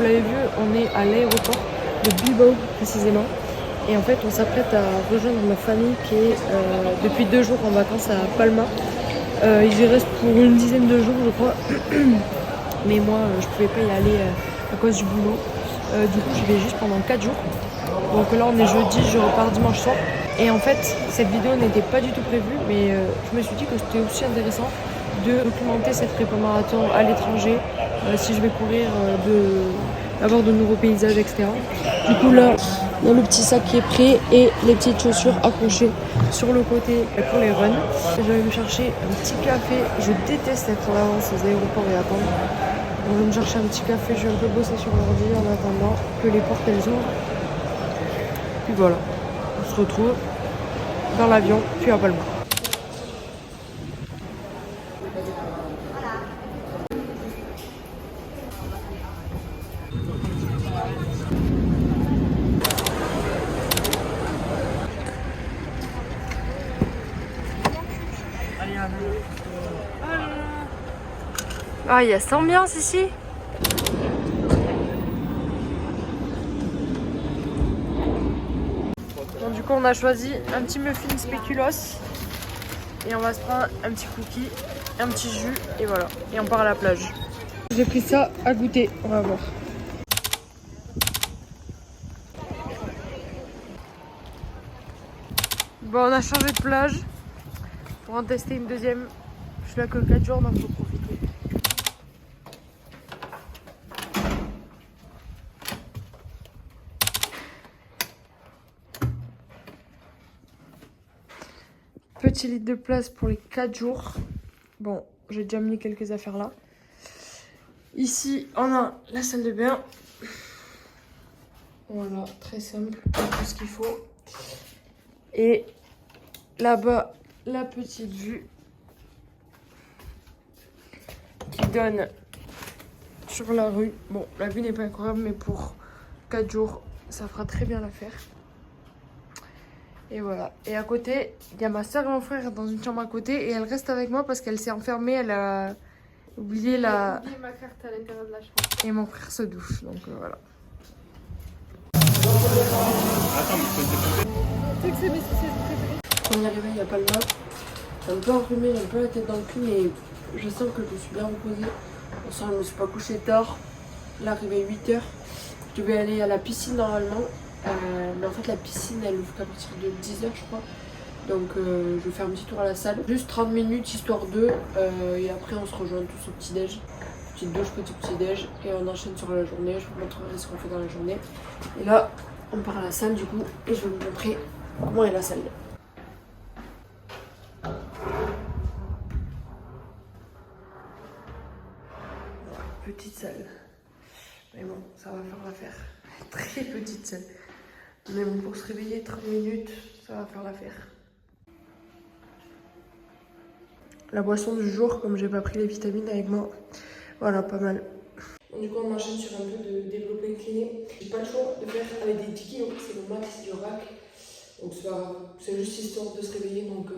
l'avez vu, on est à l'aéroport de Bilbao précisément. Et en fait, on s'apprête à rejoindre ma famille qui est depuis 2 jours en vacances à Palma. Ils y restent pour une dizaine de jours, je crois. Mais moi, je pouvais pas y aller à cause du boulot. Du coup, j'y vais juste pendant 4 jours. Donc là, on est jeudi, je repars dimanche soir. Et en fait, cette vidéo n'était pas du tout prévue, mais je me suis dit que c'était aussi intéressant de documenter cette prépa marathon à l'étranger, si je vais courir, d'avoir de nouveaux paysages, etc. Du coup là, il y a le petit sac qui est prêt et les petites chaussures accrochées sur le côté pour les runs. Je vais me chercher un petit café. Je déteste être en avance aux aéroports et attendre. Donc je vais me chercher un petit café, je vais un peu bosser sur l'ordi en attendant que les portes elles ouvrent. Puis voilà, on se retrouve dans l'avion, puis à Palma. Ah, il y a cette ambiance ici. Bon, du coup, on a choisi un petit muffin spéculoos. Et on va se prendre un petit cookie, un petit jus, et voilà. Et on part à la plage. J'ai pris ça à goûter, on va voir. Bon, on a changé de plage pour en tester une deuxième. Je suis là que 4 jours, donc il faut profiter. Petit litre de place pour les 4 jours. Bon, j'ai déjà mis quelques affaires là. Ici, on a la salle de bain. Voilà, très simple, tout ce qu'il faut. Et là-bas, la petite vue qui donne sur la rue. Bon, la vue n'est pas incroyable, mais pour 4 jours, ça fera très bien l'affaire. Et voilà. Et à côté, il y a ma soeur et mon frère dans une chambre à côté. Et elle reste avec moi parce qu'elle s'est enfermée. Elle a oublié ma carte à l'intérieur de la chambre. Et mon frère se douche. Donc voilà. Tu sais que c'est mes succès préférés. On est arrivé, il n'y a pas le map. J'ai un peu enrhumé, j'ai un peu la tête dans le cul. Mais je sens que je me suis bien reposée. Au soir, je ne me suis pas couchée tard. Là, arrivé 8h. Je devais aller à la piscine normalement. Mais en fait la piscine elle ouvre qu'à partir de 10h je crois. Donc je vais faire un petit tour à la salle. Juste 30 minutes histoire de et après on se rejoint tous au petit déj. Petite douche, petit déj et on enchaîne sur la journée. Je vous montrerai ce qu'on fait dans la journée. Et là on part à la salle du coup et je vais vous montrer comment est la salle. Petite salle. Mais bon, ça va faire l'affaire. Très petite salle. Mais bon, pour se réveiller 30 minutes, ça va faire l'affaire. La boisson du jour, comme j'ai pas pris les vitamines avec moi, voilà, pas mal. Bon, du coup, on enchaîne sur un peu de développé incliné. J'ai pas le choix de faire avec des 10 kilos, c'est le max du rack. Donc c'est pas grave, c'est juste histoire de se réveiller, donc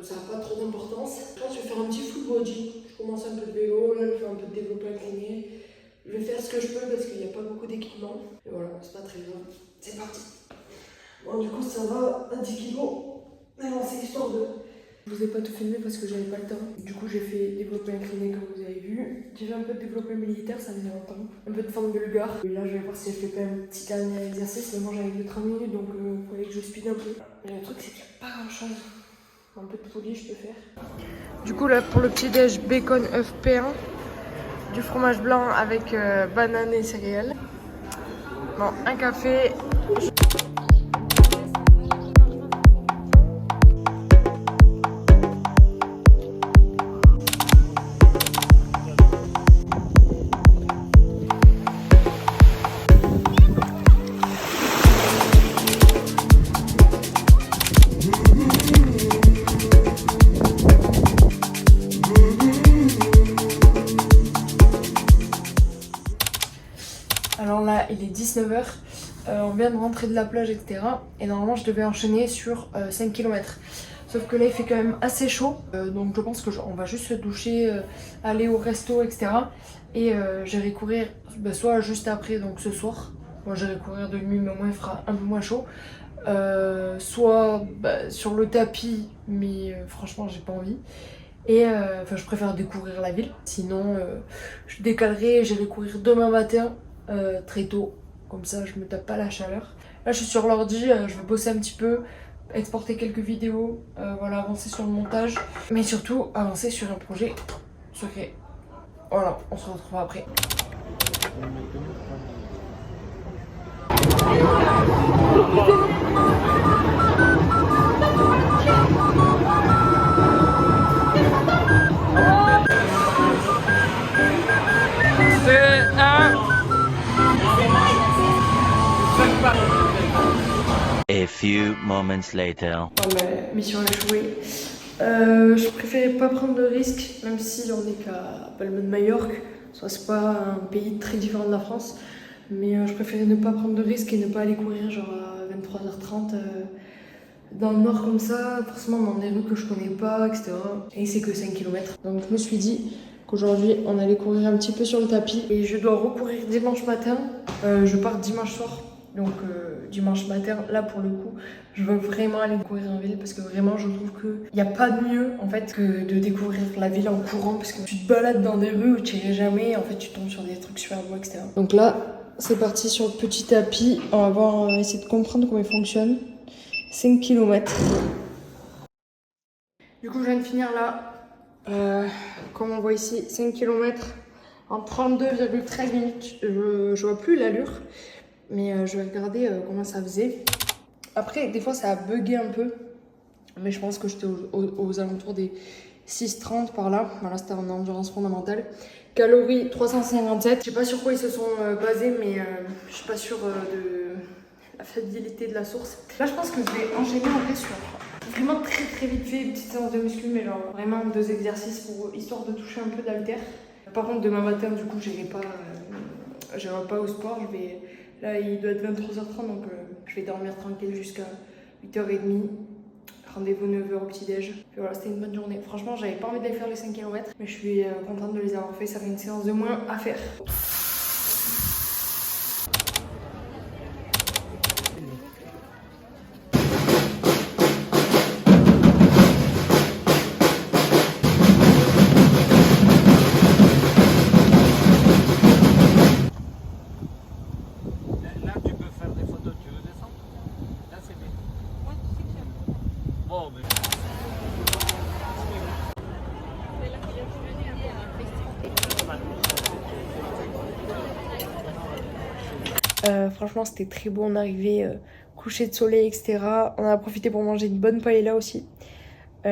ça n'a pas trop d'importance. Je pense que je vais faire un petit full body. Je commence un peu de vélo, là je fais un peu de développé incliné. Je vais faire ce que je peux parce qu'il n'y a pas beaucoup d'équipement. Et voilà, c'est pas très grave. C'est parti. Bon, du coup, ça va à 10 kilos. Mais bon, c'est histoire de. Je vous ai pas tout filmé parce que j'avais pas le temps. Du coup, j'ai fait développé incliné comme vous avez vu. J'ai fait un peu de développé militaire, ça faisait longtemps. Un peu de forme bulgare. Et là, je vais voir si je fais pas un petit dernier exercice. Mais moi, j'avais que 30 minutes donc il fallait que je speed un peu. Mais le truc, c'est qu'il n'y a pas grand chose. Un peu de poulie, je peux faire. Du coup, là, pour le petit déj, bacon, œuf, pain. Du fromage blanc avec banane et céréales. Bon, un café. Alors là, il est 19h, on vient de rentrer de la plage, etc. Et normalement, je devais enchaîner sur 5 km. Sauf que là il fait quand même assez chaud, donc je pense que on va juste se doucher, aller au resto, etc. Et j'irai courir soit juste après, donc ce soir. Moi j'irai courir de nuit, mais au moins il fera un peu moins chaud. Soit sur le tapis, mais franchement j'ai pas envie. Et enfin je préfère découvrir la ville. Sinon je décalerai et j'irai courir demain matin très tôt. Comme ça je me tape pas la chaleur. Là je suis sur l'ordi, je vais bosser un petit peu, exporter quelques vidéos, voilà, avancer sur le montage. Mais surtout avancer sur un projet secret. Voilà, on se retrouve après. A few moments later. Mission échouée. Je préférais pas prendre de risques, même si on est qu'à Palma de Majorque. Soit c'est pas un pays très différent de la France, mais je préférais ne pas prendre de risques et ne pas aller courir genre à 23h30 dans le nord comme ça, forcément dans des rues que je connais pas, etc. Et c'est que 5 km. Donc je me suis dit qu'aujourd'hui on allait courir un petit peu sur le tapis et je dois recourir dimanche matin. Je pars dimanche soir. Donc dimanche matin, là pour le coup, je veux vraiment aller courir en ville parce que vraiment je trouve qu'il n'y a pas de mieux en fait que de découvrir la ville en courant parce que tu te balades dans des rues où tu n'irais jamais, en fait tu tombes sur des trucs super beaux, etc. Donc là, c'est parti sur le petit tapis, on va essayer de comprendre comment il fonctionne. 5 km. Du coup je viens de finir là, comme on voit ici, 5 km en 32,13 minutes, je vois plus l'allure. Mais je vais regarder comment ça faisait. Après, des fois, ça a bugué un peu. Mais je pense que j'étais aux alentours des 6,30 par là. Voilà, c'était en endurance fondamentale. Calories 357. Je sais pas sur quoi ils se sont basés, mais je suis pas sûre de la fiabilité de la source. Là, je pense que je vais enchaîner en vrai sur vraiment très très vite fait une petite séance de muscu, mais genre vraiment 2 exercices pour histoire de toucher un peu d'haltère. Par contre, demain matin, du coup, j'irai pas au sport. Là, il doit être 23h30, donc je vais dormir tranquille jusqu'à 8h30. Rendez-vous 9h au petit-déj. Puis voilà, c'était une bonne journée. Franchement, j'avais pas envie d'aller faire les 5 km, mais je suis contente de les avoir fait. Ça fait une séance de moins à faire. Franchement, c'était très beau. On arrivait coucher de soleil, etc. On a profité pour manger une bonne paella aussi. Et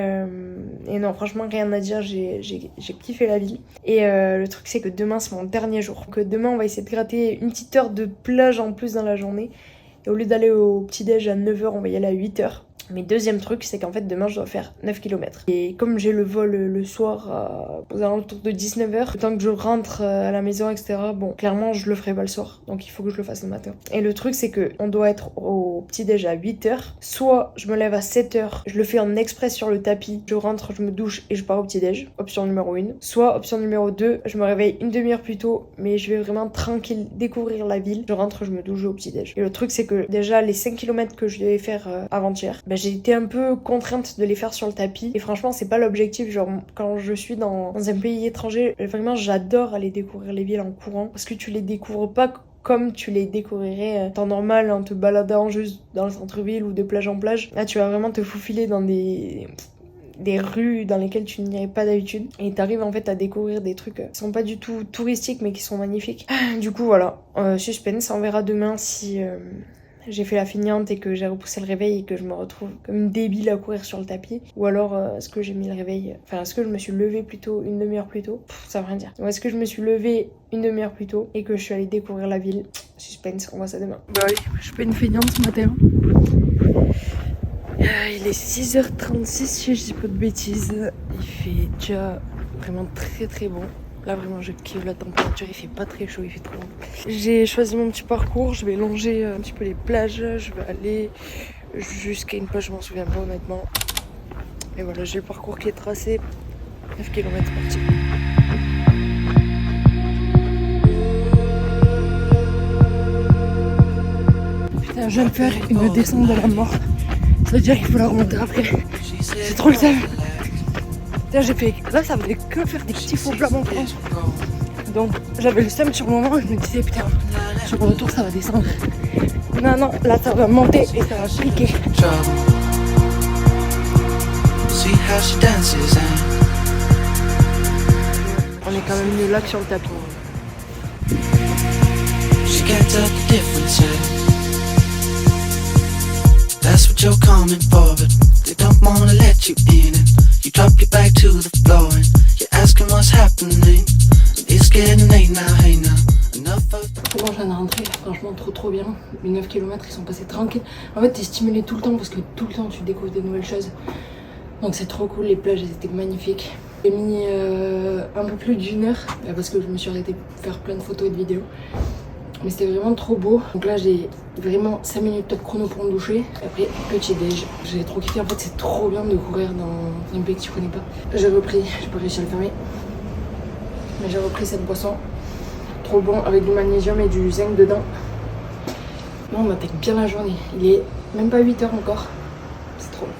non, franchement, rien à dire. J'ai kiffé la vie. Et le truc, c'est que demain, c'est mon dernier jour. Donc demain, on va essayer de gratter une petite heure de plage en plus dans la journée. Et au lieu d'aller au petit-déj à 9h, on va y aller à 8h. Mais deuxième truc, c'est qu'en fait, demain, je dois faire 9 km. Et comme j'ai le vol le soir aux alentours de 19h, le temps que je rentre à la maison, etc., bon, clairement, je le ferai pas le soir. Donc, il faut que je le fasse le matin. Et le truc, c'est que on doit être au petit-déj à 8h. Soit je me lève à 7h, je le fais en express sur le tapis, je rentre, je me douche et je pars au petit-déj. Option numéro 1. Soit option numéro 2, je me réveille une demi-heure plus tôt, mais je vais vraiment tranquille découvrir la ville. Je rentre, je me douche au petit-déj. Et le truc, c'est que déjà, les 5 km que je devais faire avant-hier, j'ai été un peu contrainte de les faire sur le tapis. Et franchement, c'est pas l'objectif. Genre, quand je suis dans un pays étranger, vraiment, j'adore aller découvrir les villes en courant. Parce que tu les découvres pas comme tu les découvrirais en temps normal en te baladant juste dans le centre-ville ou de plage en plage. Là, tu vas vraiment te faufiler dans des rues dans lesquelles tu n'irais pas d'habitude. Et t'arrives en fait à découvrir des trucs qui sont pas du tout touristiques mais qui sont magnifiques. Du coup, voilà. Suspense. On verra demain si... j'ai fait la feignante et que j'ai repoussé le réveil et que je me retrouve comme une débile à courir sur le tapis. Ou alors, est-ce que j'ai mis le réveil... Enfin, est-ce que je me suis levée plutôt une demi-heure plus tôt? Ça veut rien dire. Ou est-ce que je me suis levée une demi-heure plus tôt et que je suis allée découvrir la ville? Suspense, on voit ça demain. Bah oui, je fais une feignante ce matin. Il est 6h36 si je dis pas de bêtises. Il fait déjà vraiment très très bon. Là vraiment je kiffe la température, il fait pas très chaud, il fait trop bon. J'ai choisi mon petit parcours, je vais longer un petit peu les plages, je vais aller jusqu'à une plage, je m'en souviens pas honnêtement. Et voilà, j'ai le parcours qui est tracé. 9 km parti. Putain, je viens de faire une descente de la mort. Ça veut dire qu'il faut la remonter après. C'est trop le seum. J'ai fait. Là, ça voulait que faire des petits faux plats en France. Donc, j'avais le seum sur le moment. Je me disais, putain, sur le retour, ça va descendre. Non, non, là, ça va monter et ça va piquer. On est quand même mieux là que sur le tapis. That's what you're coming for, but they don't wanna let you in. And you drop your back to the floor and you're asking what's happening. It's getting late now, hey now. Enough of. Bon, je viens de rentrer, franchement trop bien. Les 9 km ils sont passés tranquilles. En fait, t'es stimulé tout le temps parce que tout le temps tu découvres des nouvelles choses. Donc c'est trop cool, les plages elles étaient magnifiques. J'ai mis un peu plus d'1 heure parce que je me suis arrêtée pour faire plein de photos et de vidéos. Mais c'était vraiment trop beau. Donc là j'ai vraiment 5 minutes top chrono pour me doucher. Après petit déj. J'ai trop kiffé. En fait c'est trop bien de courir dans un pays que tu connais pas. J'ai repris, j'ai pas réussi à le fermer. Mais j'ai repris cette boisson. Trop bon avec du magnésium et du zinc dedans. Là on attaque bien la journée. Il est même pas 8 heures encore. C'est trop bon.